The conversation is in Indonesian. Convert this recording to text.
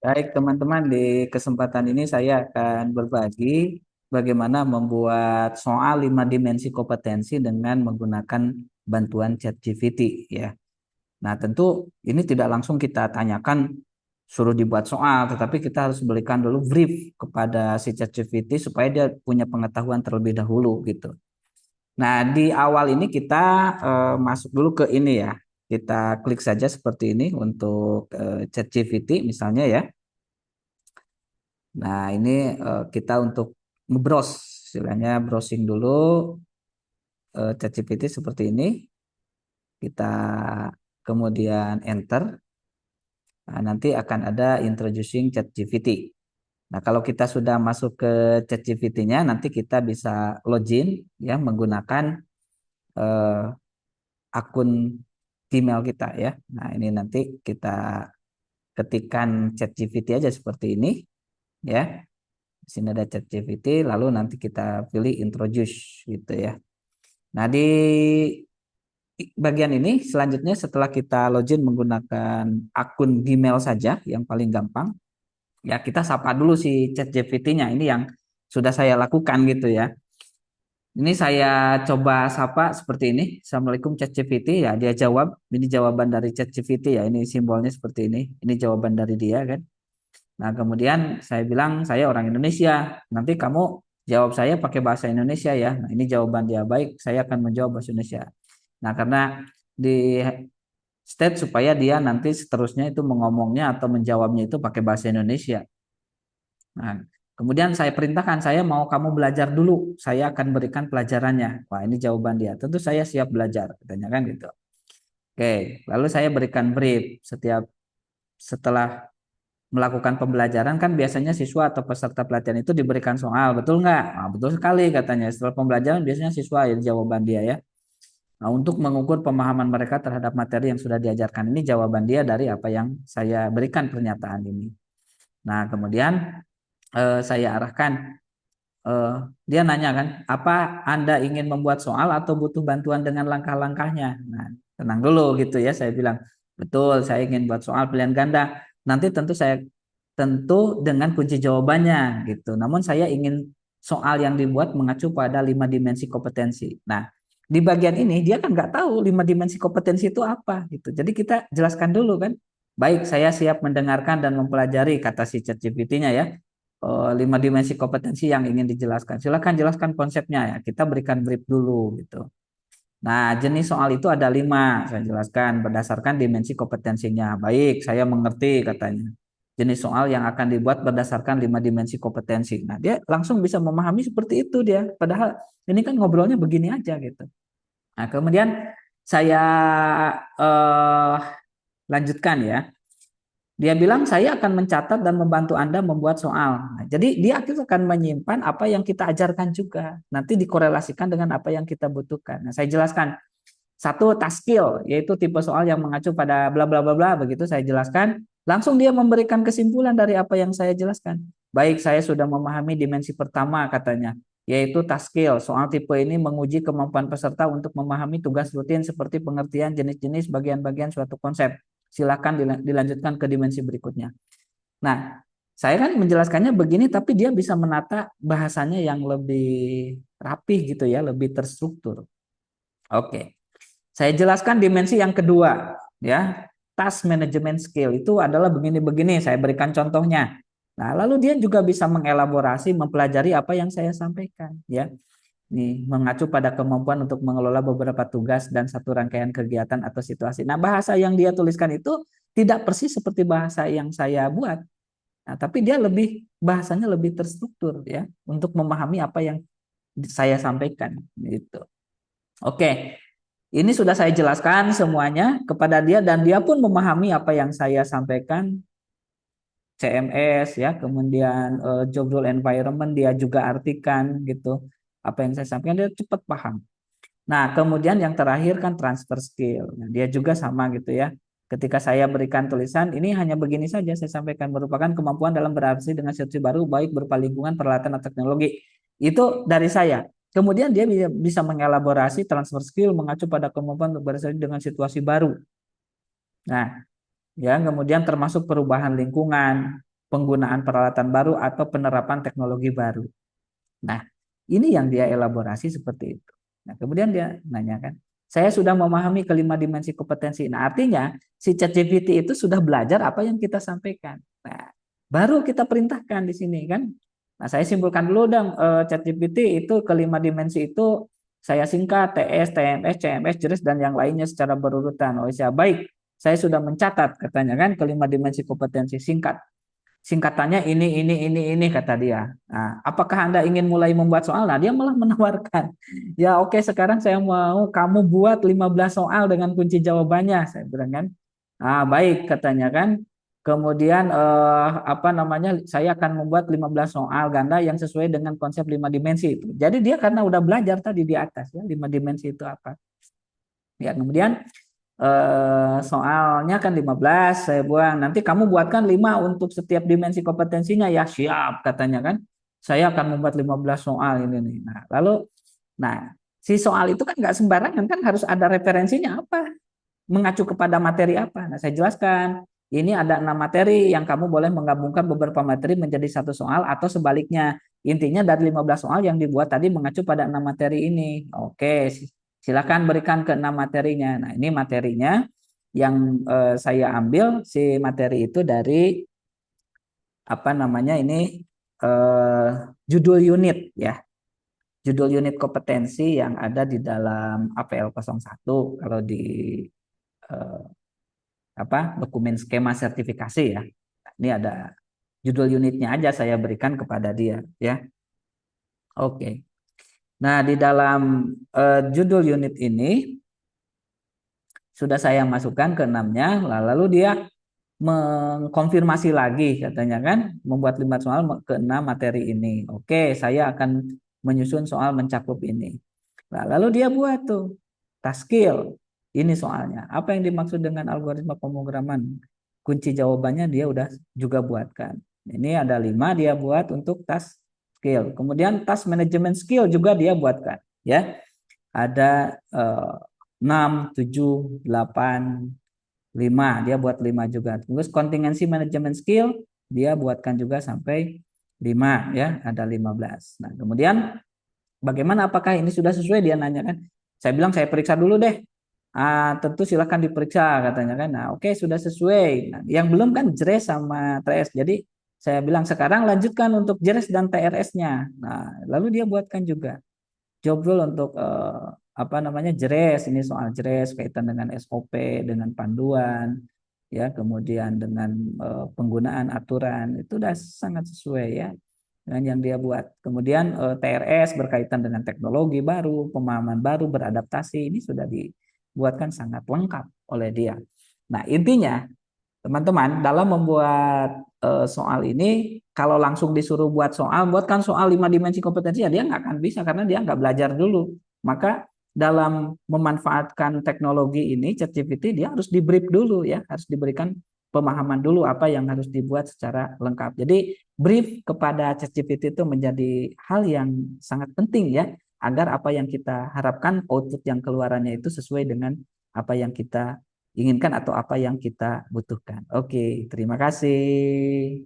Baik, teman-teman, di kesempatan ini saya akan berbagi bagaimana membuat soal 5 dimensi kompetensi dengan menggunakan bantuan ChatGPT ya. Nah, tentu ini tidak langsung kita tanyakan suruh dibuat soal, tetapi kita harus berikan dulu brief kepada si ChatGPT supaya dia punya pengetahuan terlebih dahulu gitu. Nah, di awal ini kita masuk dulu ke ini ya. Kita klik saja seperti ini untuk ChatGPT misalnya ya. Nah, ini kita untuk ngebrowse, istilahnya browsing dulu ChatGPT seperti ini. Kita kemudian enter. Nah, nanti akan ada introducing ChatGPT. Nah, kalau kita sudah masuk ke ChatGPT-nya, nanti kita bisa login ya menggunakan eh, akun Gmail kita ya. Nah, ini nanti kita ketikkan ChatGPT aja seperti ini ya. Di sini ada ChatGPT, lalu nanti kita pilih introduce gitu ya. Nah, di bagian ini selanjutnya setelah kita login menggunakan akun Gmail saja yang paling gampang, ya kita sapa dulu si ChatGPT-nya. Ini yang sudah saya lakukan gitu ya. Ini saya coba sapa seperti ini. Assalamualaikum ChatGPT, ya dia jawab. Ini jawaban dari ChatGPT ya. Ini simbolnya seperti ini. Ini jawaban dari dia kan. Nah, kemudian saya bilang saya orang Indonesia. Nanti kamu jawab saya pakai bahasa Indonesia ya. Nah, ini jawaban dia. Baik, saya akan menjawab bahasa Indonesia. Nah, karena di state supaya dia nanti seterusnya itu mengomongnya atau menjawabnya itu pakai bahasa Indonesia. Nah, kemudian saya perintahkan, saya mau kamu belajar dulu, saya akan berikan pelajarannya. Wah, ini jawaban dia. Tentu saya siap belajar, katanya kan gitu. Oke, lalu saya berikan brief setelah melakukan pembelajaran kan biasanya siswa atau peserta pelatihan itu diberikan soal, betul nggak? Nah, betul sekali katanya. Setelah pembelajaran biasanya siswa ya jawaban dia ya. Nah, untuk mengukur pemahaman mereka terhadap materi yang sudah diajarkan ini jawaban dia dari apa yang saya berikan pernyataan ini. Nah, kemudian saya arahkan, eh, dia nanya kan, apa Anda ingin membuat soal atau butuh bantuan dengan langkah-langkahnya? Nah, tenang dulu gitu ya, saya bilang, betul, saya ingin buat soal pilihan ganda. Nanti tentu dengan kunci jawabannya gitu. Namun saya ingin soal yang dibuat mengacu pada 5 dimensi kompetensi. Nah, di bagian ini dia kan nggak tahu 5 dimensi kompetensi itu apa gitu. Jadi kita jelaskan dulu kan. Baik, saya siap mendengarkan dan mempelajari kata si ChatGPT-nya ya. 5 dimensi kompetensi yang ingin dijelaskan. Silakan jelaskan konsepnya ya. Kita berikan brief dulu gitu. Nah, jenis soal itu ada 5. Saya jelaskan berdasarkan dimensi kompetensinya. Baik, saya mengerti katanya. Jenis soal yang akan dibuat berdasarkan 5 dimensi kompetensi. Nah, dia langsung bisa memahami seperti itu dia. Padahal ini kan ngobrolnya begini aja gitu. Nah, kemudian saya eh, lanjutkan ya. Dia bilang saya akan mencatat dan membantu Anda membuat soal. Nah, jadi dia akan menyimpan apa yang kita ajarkan juga. Nanti dikorelasikan dengan apa yang kita butuhkan. Nah, saya jelaskan. Satu task skill, yaitu tipe soal yang mengacu pada bla bla bla bla, begitu saya jelaskan. Langsung dia memberikan kesimpulan dari apa yang saya jelaskan. Baik, saya sudah memahami dimensi pertama katanya, yaitu task skill. Soal tipe ini menguji kemampuan peserta untuk memahami tugas rutin seperti pengertian jenis-jenis bagian-bagian suatu konsep. Silakan dilanjutkan ke dimensi berikutnya. Nah, saya kan menjelaskannya begini, tapi dia bisa menata bahasanya yang lebih rapih gitu ya, lebih terstruktur. Oke. Saya jelaskan dimensi yang kedua, ya. Task management skill itu adalah begini-begini, saya berikan contohnya. Nah, lalu dia juga bisa mengelaborasi, mempelajari apa yang saya sampaikan, ya. Nih, mengacu pada kemampuan untuk mengelola beberapa tugas dan satu rangkaian kegiatan atau situasi. Nah, bahasa yang dia tuliskan itu tidak persis seperti bahasa yang saya buat. Nah, tapi dia bahasanya lebih terstruktur ya untuk memahami apa yang saya sampaikan gitu. Oke, ini sudah saya jelaskan semuanya kepada dia dan dia pun memahami apa yang saya sampaikan, CMS ya, kemudian job role environment dia juga artikan gitu. Apa yang saya sampaikan dia cepat paham. Nah, kemudian yang terakhir kan transfer skill. Nah, dia juga sama gitu ya. Ketika saya berikan tulisan, ini hanya begini saja saya sampaikan merupakan kemampuan dalam beradaptasi dengan situasi baru baik berupa lingkungan, peralatan atau teknologi. Itu dari saya. Kemudian dia bisa mengelaborasi transfer skill mengacu pada kemampuan untuk beradaptasi dengan situasi baru. Nah, ya kemudian termasuk perubahan lingkungan. penggunaan peralatan baru atau penerapan teknologi baru. Nah, ini yang dia elaborasi seperti itu. Nah, kemudian dia nanyakan, saya sudah memahami kelima dimensi kompetensi. Nah, artinya si ChatGPT itu sudah belajar apa yang kita sampaikan. Nah, baru kita perintahkan di sini kan. Nah, saya simpulkan dulu dong, ChatGPT itu kelima dimensi itu saya singkat TS, TMS, CMS, JERS dan yang lainnya secara berurutan. Oh, ya baik. Saya sudah mencatat katanya kan kelima dimensi kompetensi singkat. Singkatannya ini kata dia. Nah, apakah Anda ingin mulai membuat soal? Nah, dia malah menawarkan. Ya, oke, sekarang saya mau kamu buat 15 soal dengan kunci jawabannya. Saya bilang kan. Ah, baik katanya kan. Kemudian apa namanya? Saya akan membuat 15 soal ganda yang sesuai dengan konsep 5 dimensi itu. Jadi dia karena udah belajar tadi di atas ya 5 dimensi itu apa. Ya, kemudian soalnya kan 15 saya buang. Nanti kamu buatkan 5 untuk setiap dimensi kompetensinya ya. Siap katanya kan. Saya akan membuat 15 soal ini nih. Nah, lalu si soal itu kan nggak sembarangan kan harus ada referensinya apa? Mengacu kepada materi apa? Nah, saya jelaskan. Ini ada 6 materi yang kamu boleh menggabungkan beberapa materi menjadi satu soal atau sebaliknya. Intinya dari 15 soal yang dibuat tadi mengacu pada 6 materi ini. Oke, silakan berikan ke 6 materinya. Nah, ini materinya yang saya ambil si materi itu dari apa namanya ini judul unit ya. Judul unit kompetensi yang ada di dalam APL 01 kalau di eh, dokumen skema sertifikasi ya. Nah, ini ada judul unitnya aja saya berikan kepada dia ya. Oke. Nah, di dalam judul unit ini sudah saya masukkan ke enamnya, lalu dia mengkonfirmasi lagi katanya kan, membuat 5 soal ke 6 materi ini. Oke, saya akan menyusun soal mencakup ini. Nah, lalu dia buat tuh task skill. Ini soalnya. Apa yang dimaksud dengan algoritma pemrograman? Kunci jawabannya dia udah juga buatkan. Ini ada 5 dia buat untuk task skill. Kemudian task management skill juga dia buatkan. Ya, ada 6, 7, 8, 5. Dia buat 5 juga. Terus contingency management skill dia buatkan juga sampai 5 ya, ada 15. Nah, kemudian bagaimana apakah ini sudah sesuai dia nanya kan? Saya bilang saya periksa dulu deh. Tentu silakan diperiksa katanya kan. Nah, oke sudah sesuai. Nah, yang belum kan JRES sama TS. Jadi saya bilang sekarang lanjutkan untuk JRES dan TRS-nya. Nah, lalu dia buatkan juga job role untuk apa namanya JRES, ini soal JRES kaitan dengan SOP, dengan panduan, ya, kemudian dengan penggunaan aturan itu sudah sangat sesuai ya dengan yang dia buat. Kemudian TRS berkaitan dengan teknologi baru, pemahaman baru, beradaptasi ini sudah dibuatkan sangat lengkap oleh dia. Nah, intinya teman-teman, dalam membuat soal ini, kalau langsung disuruh buat soal, buatkan soal 5 dimensi kompetensi, ya dia nggak akan bisa karena dia nggak belajar dulu. Maka dalam memanfaatkan teknologi ini, ChatGPT, dia harus di-brief dulu ya, harus diberikan pemahaman dulu apa yang harus dibuat secara lengkap. Jadi brief kepada ChatGPT itu menjadi hal yang sangat penting ya, agar apa yang kita harapkan output yang keluarannya itu sesuai dengan apa yang kita inginkan atau apa yang kita butuhkan. Oke, terima kasih.